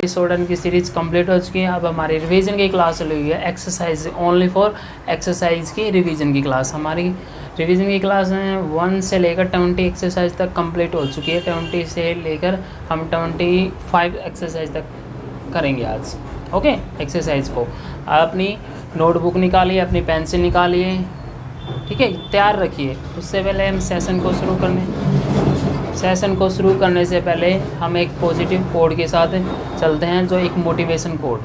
Episode की series complete हो चुकी है। अब हमारी रिवीजन की क्लास चली हुई है, एक्सरसाइज ओनली फॉर एक्सरसाइज की रिवीजन की क्लास। हमारी रिवीजन की क्लास में 1 से लेकर 20 एक्सरसाइज तक कंप्लीट हो चुकी है। 20 से लेकर हम 25 एक्सरसाइज तक करेंगे आज। ओके, एक्सरसाइज को आप अपनी नोटबुक निकालिए, अपनी पेंसिल निकालिए, ठीक है, तैयार रखिए। उससे पहले हम सेशन को शुरू करने से पहले हम एक पॉजिटिव कोड के साथ चलते हैं, जो एक मोटिवेशन कोड,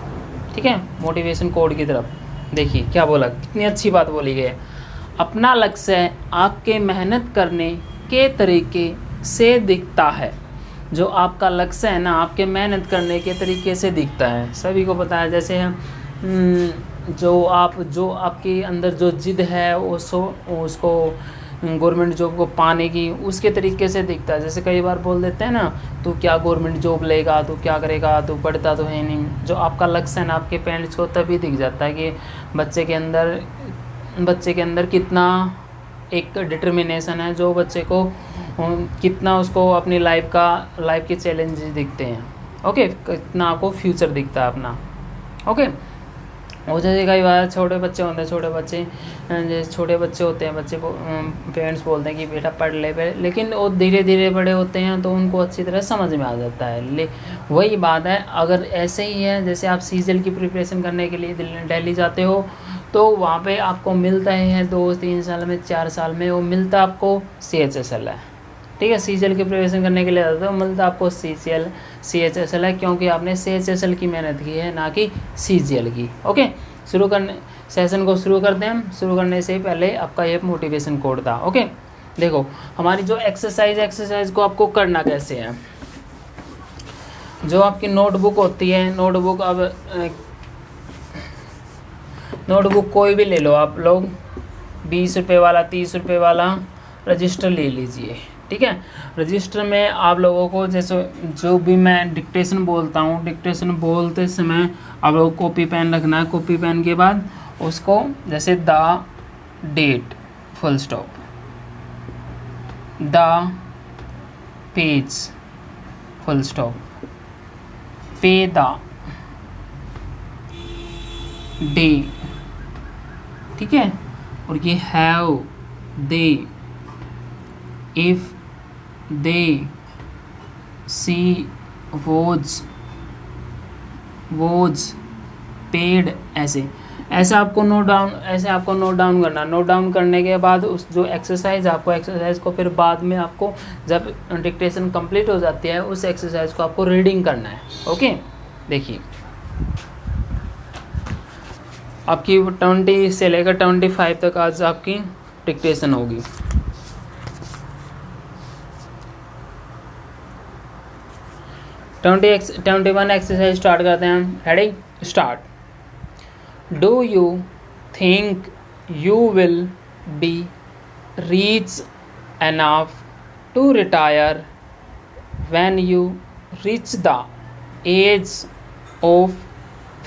ठीक है। मोटिवेशन कोड की तरफ देखिए क्या बोला, कितनी अच्छी बात बोली गई है। अपना लक्ष्य आपके मेहनत करने के तरीके से दिखता है। जो आपका लक्ष्य है ना, आपके मेहनत करने के तरीके से दिखता है। सभी को पता है, जैसे जो आपके अंदर जो जिद है उसको गवर्नमेंट जॉब को पाने की, उसके तरीके से दिखता है। जैसे कई बार बोल देते हैं ना, तू क्या गवर्नमेंट जॉब लेगा, तू क्या करेगा, तू पढ़ता तो है नहीं। जो आपका लक्ष्य है ना, आपके पेरेंट्स को तभी दिख जाता है कि बच्चे के अंदर कितना एक डिटर्मिनेशन है, जो बच्चे को कितना उसको अपनी लाइफ के चैलेंज दिखते हैं। ओके, कितना आपको फ्यूचर दिखता है अपना। ओके, और जैसे कई बार छोटे बच्चे होते हैं, बच्चे को पेरेंट्स बोलते हैं कि बेटा पढ़ ले, लेकिन वो धीरे धीरे बड़े होते हैं तो उनको अच्छी तरह समझ में आ जाता है। वही बात है, अगर ऐसे ही है, जैसे आप सीजीएल की प्रिपरेशन करने के लिए दिल्ली जाते हो, तो वहाँ पे आपको मिलता है 2-3 साल में, 4 साल में वो मिलता आपको CHSL है, ठीक है। सीजीएल की प्रिपरेशन करने के लिए जाते हो, मिलता आपको CHSL है, क्योंकि आपने CHSL की मेहनत की है, ना कि सीजीएल की। ओके, सेशन को शुरू करते हैं हम। शुरू करने से पहले आपका ये मोटिवेशन कोड था। ओके, देखो हमारी जो एक्सरसाइज को आपको करना कैसे है। जो आपकी नोटबुक होती है, नोटबुक कोई भी ले लो आप लोग, 20 रुपये वाला, 30 रुपये वाला रजिस्टर ले लीजिए, ठीक है। रजिस्टर में आप लोगों को, जैसे जो भी मैं डिक्टेशन बोलता हूँ, डिक्टेशन बोलते समय आप लोगों को कॉपी पेन रखना है। कॉपी पेन के बाद उसको जैसे the date full stop, the page full stop, pay the day, ठीक है। और ये have they, if they, see was paid, ऐसे आपको नोट डाउन करना। नोट डाउन करने के बाद उस जो एक्सरसाइज को फिर बाद में आपको जब डिक्टेशन कंप्लीट हो जाती है, उस एक्सरसाइज को आपको रीडिंग करना है। ओके, देखिए आपकी 20 से लेकर 25 तक आज आपकी डिक्टेशन होगी। 21 एक्सरसाइज स्टार्ट करते हैं हम। Ready, start. Do you think you will be rich enough to retire when you reach the age of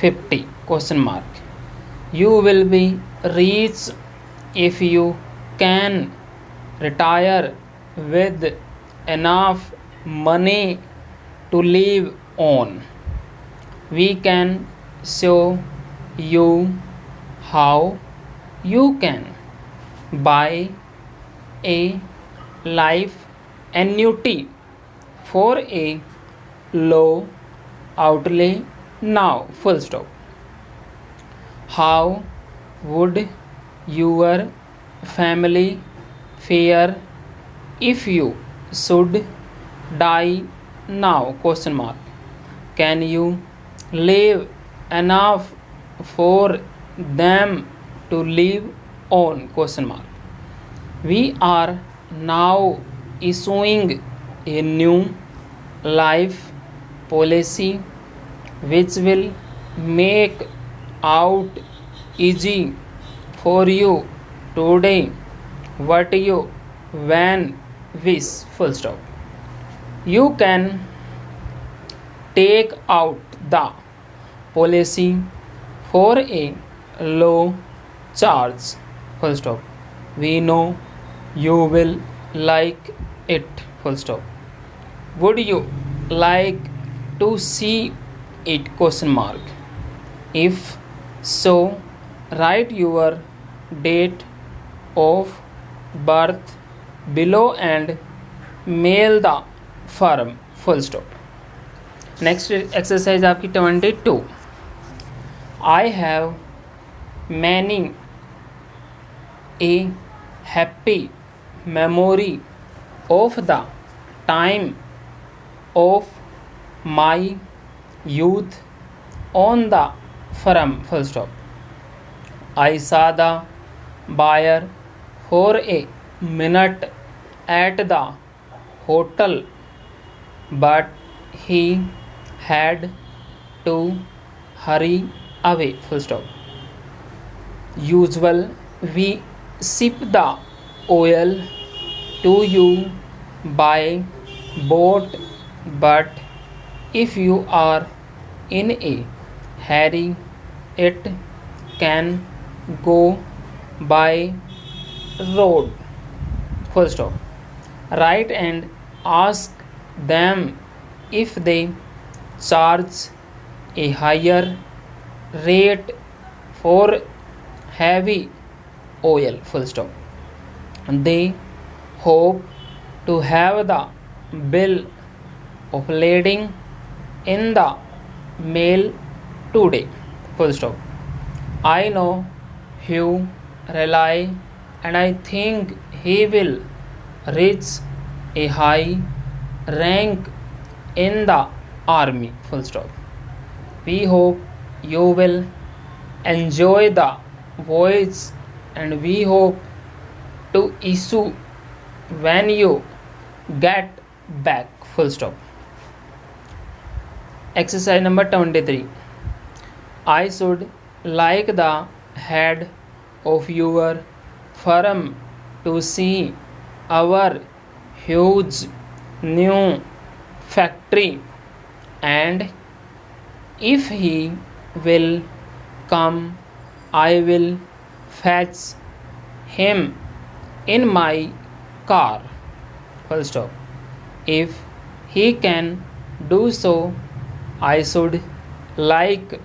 50? Question mark. You will be rich if you can retire with enough money to live on. We can show you how you can buy a life annuity for a low outlay now. Full stop. How would your family fare if you should die now? Question mark. Can you live enough for them to live on? Question mark. We are now issuing a new life policy which will make out easy for you today what you when wish. Full stop. You can take out the policy for a low charge. Full stop. We know you will like it. Full stop. Would you like to see it question mark. If so, write your date of birth below and mail the firm. Full stop. Next exercise आपकी 22. I have many a happy memory of the time of my youth on the farm. Full stop. I saw the buyer for a minute at the hotel, but he had to hurry away. Full stop. Usual we ship the oil to you by boat, but if you are in a hurry, it can go by road. Full stop. Write and ask them if they charge a higher rate for heavy oil. Full stop. They hope to have the bill of lading in the mail today. Full stop. I know Hugh Rely and I think he will reach a high rank in the army. Full stop. We hope you will enjoy the voyage and we hope to issue when you get back. Full stop. Exercise number 23. I should like the head of your firm to see our huge new factory, and if he will come, I will fetch him in my car. Full stop. If he can do so, I should like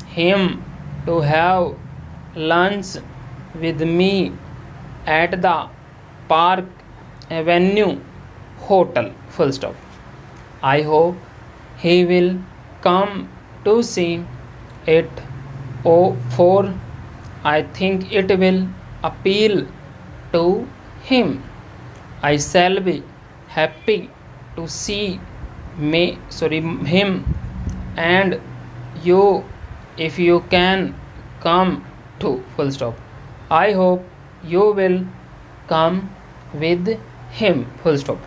him to have lunch with me at the Park Avenue Hotel. Full stop. I hope he will come to see it. For I think it will appeal to him. I shall be happy to see him and you if you can come too. Full stop. I hope you will come with him. Full stop.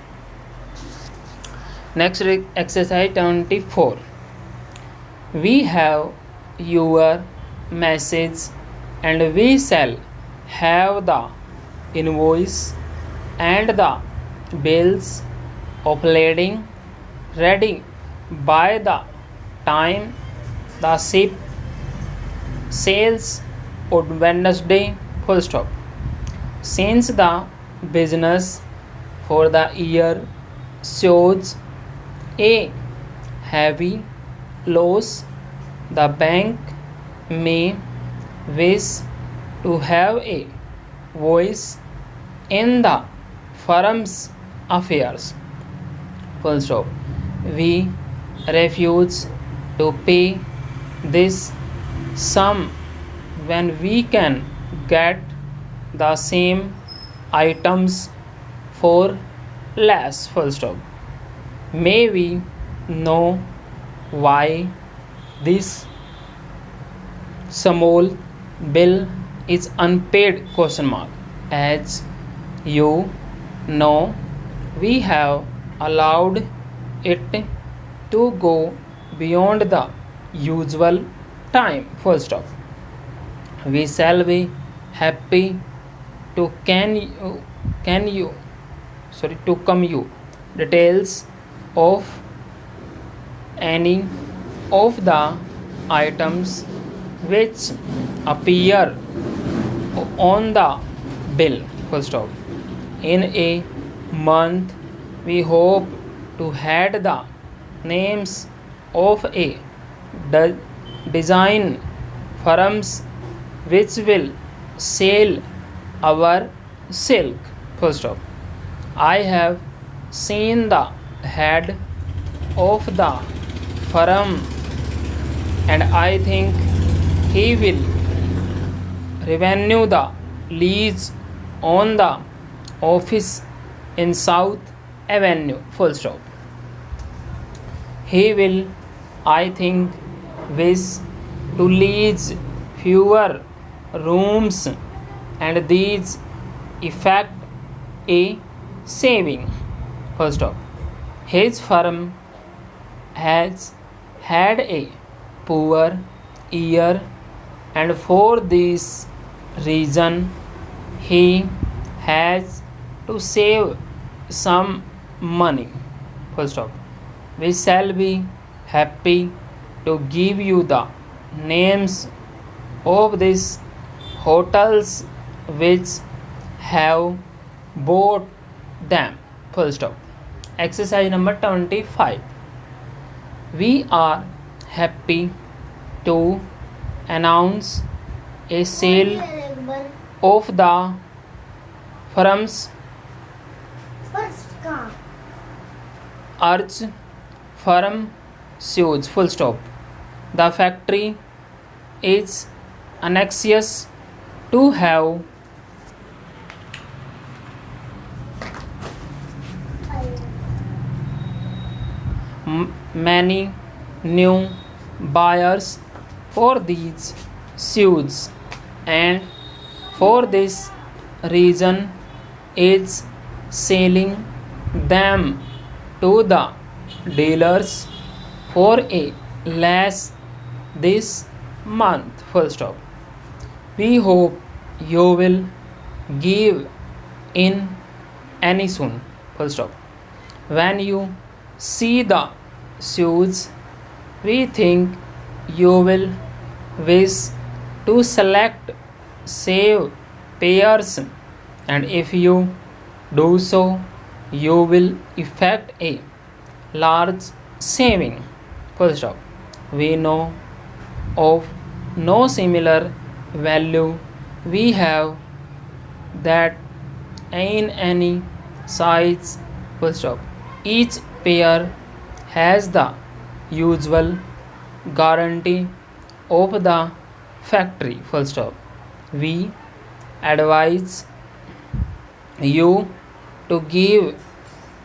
Next exercise 24. We have your message and we shall have the invoice and the bills of lading ready by the time the ship sails on Wednesday. Full stop. Since the business for the year shows a heavy loss, the bank may wish to have a voice in the firm's affairs. Full stop. We refuse to pay this sum when we can get the same items for less. Full stop. May we know why this small bill is unpaid? Question mark. As you know, we have allowed it to go beyond the usual time. Full stop. We shall be happy to come you details of any of the items which appear on the bill. Full stop. In a month, we hope to have the names of a design firms which will sell our silk. Full stop. I have seen the head of the firm and I think he will renew the lease on the office in South Avenue. Full stop. He will, I think, wish to lease fewer rooms and these effect a saving. Full stop. His firm has had a poor year and for this reason he has to save some money. Full stop. We shall be happy to give you the names of these hotels which have bought them. Full stop. Exercise number 25. We are happy to announce a sale of the firm's Arch firm shoes. Full stop. The factory is anxious to have many new buyers for these shoes and for this reason is selling them to the dealers for a less this month. Full stop. We hope you will give in any soon. Full stop. When you see the shoes, we think you will wish to select save pairs and if you do so you will effect a large saving. Full stop. We know of no similar value we have that in any size. Full stop. Each pair has the usual guarantee of the factory. Full stop. We advise you to give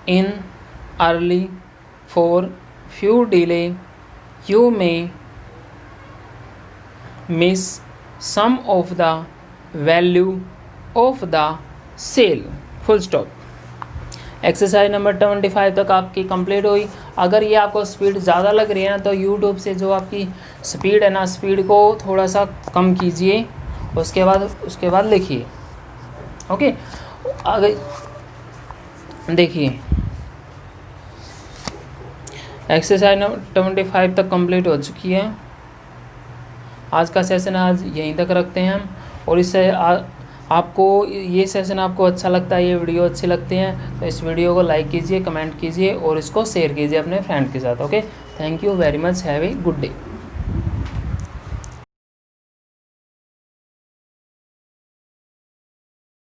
in early for few delay you may miss some of the value of the sale. Full stop. Exercise number 25 तक आपकी complete हुई। अगर ये आपको speed ज़्यादा लग रही है ना तो यूट्यूब से जो आपकी स्पीड है ना, स्पीड को थोड़ा सा कम कीजिए, उसके बाद लिखिए। ओके, आगे देखिए एक्सरसाइज नंबर 25 तक कंप्लीट हो चुकी है। आज का सेशन आज यहीं तक रखते हैं हम। और इससे आपको ये सेशन आपको अच्छा लगता है, ये वीडियो अच्छी लगती हैं तो इस वीडियो को लाइक कीजिए, कमेंट कीजिए और इसको शेयर कीजिए अपने फ्रेंड के साथ। Okay, thank you very much, have a good day.